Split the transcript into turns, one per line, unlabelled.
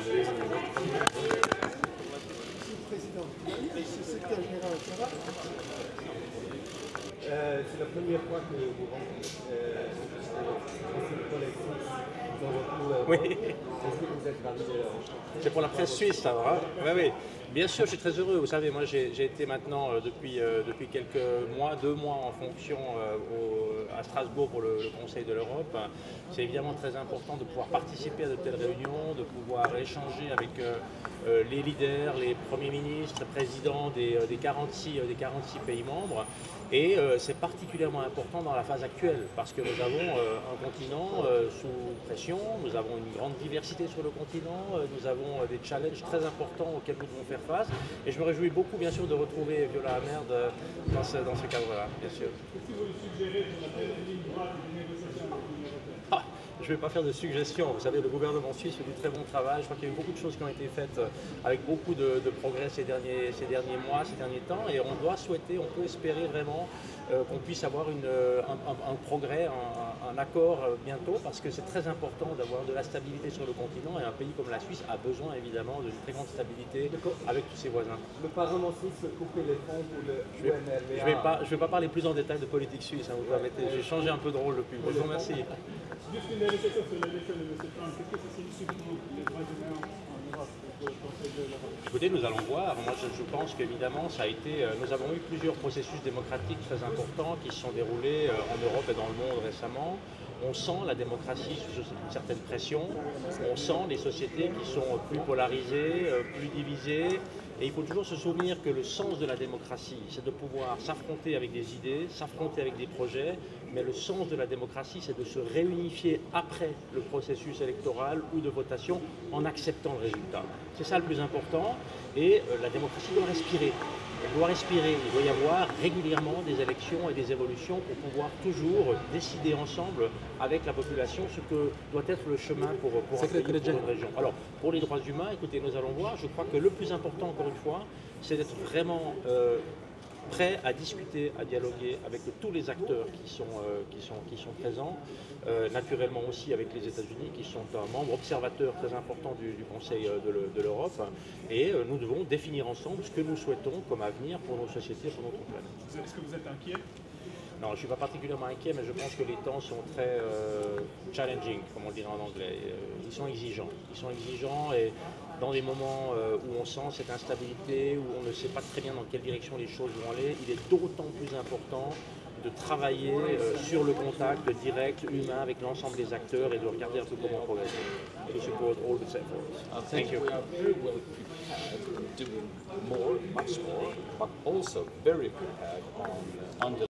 Président, secrétaire général, ça va?
C'est la première fois que vous rencontrez le collègue dans votre
Oui.
Est-ce que vous êtes ravi de
C'est pour la presse suisse, ça va? Oui, oui. Bien sûr, je suis très heureux. Vous savez, moi, j'ai été maintenant depuis quelques mois, 2 mois en fonction à Strasbourg pour le Conseil de l'Europe. C'est évidemment très important de pouvoir participer à de telles réunions, de pouvoir échanger avec les leaders, les premiers ministres, présidents des 46 pays membres. Et c'est particulièrement important dans la phase actuelle parce que nous avons un continent sous pression, nous avons une grande diversité sur le continent, nous avons des challenges très importants auxquels nous devons faire face. Et je me réjouis beaucoup, bien sûr, de retrouver Viola Amherd dans ce cadre-là, bien sûr.
Qu'est-ce que vous suggérez pour la ligne droite des négociations avec l'Union européenne?
Je ne vais pas faire de suggestions. Vous savez, le gouvernement suisse fait du très bon travail. Je crois qu'il y a eu beaucoup de choses qui ont été faites avec beaucoup de progrès ces derniers mois, ces derniers temps. Et on doit souhaiter, on peut espérer vraiment qu'on puisse avoir un progrès, un accord bientôt, parce que c'est très important d'avoir de la stabilité sur le continent. Et un pays comme la Suisse a besoin évidemment d'une très grande stabilité avec tous ses voisins.
Le Parlement suisse veut couper les fonds pour le
Je ne vais pas parler plus en détail de politique suisse, hein, vous permettez. J'ai changé un peu de rôle depuis. Je vous remercie.
Juste une négociation sur l'élection de M. Trump, qu'est-ce que ça signifie pour les droits humains en Europe, le Conseil de l'Europe?
Écoutez, nous allons voir. Moi, je pense qu'évidemment, ça a été. Nous avons eu plusieurs processus démocratiques très importants qui se sont déroulés en Europe et dans le monde récemment. On sent la démocratie sous une certaine pression. On sent les sociétés qui sont plus polarisées, plus divisées. Et il faut toujours se souvenir que le sens de la démocratie, c'est de pouvoir s'affronter avec des idées, s'affronter avec des projets, mais le sens de la démocratie, c'est de se réunifier après le processus électoral ou de votation en acceptant le résultat. C'est ça le plus important, et la démocratie doit respirer. Elle doit respirer, il doit y avoir régulièrement des élections et des évolutions pour pouvoir toujours décider ensemble avec la population ce que doit être le chemin pour un pays, pour une région. Alors, pour les droits humains, écoutez, nous allons voir, je crois que le plus important, encore une fois, c'est d'être vraiment prêt à discuter, à dialoguer avec tous les acteurs qui sont présents, naturellement aussi avec les États-Unis qui sont un membre observateur très important du Conseil de l'Europe, et nous devons définir ensemble ce que nous souhaitons comme avenir pour nos sociétés, pour notre planète.
Est-ce que vous êtes inquiet?
Non, je ne suis pas particulièrement inquiet, mais je pense que les temps sont très challenging, comme on le dirait en anglais. Ils sont exigeants. Ils sont exigeants, et dans des moments où on sent cette instabilité, où on ne sait pas très bien dans quelle direction les choses vont aller, il est d'autant plus important de travailler sur le contact direct, humain, avec l'ensemble des acteurs et de regarder un peu comment progresser. To support all the efforts.
Thank you. We are very well prepared, doing more, much more, but also very prepared on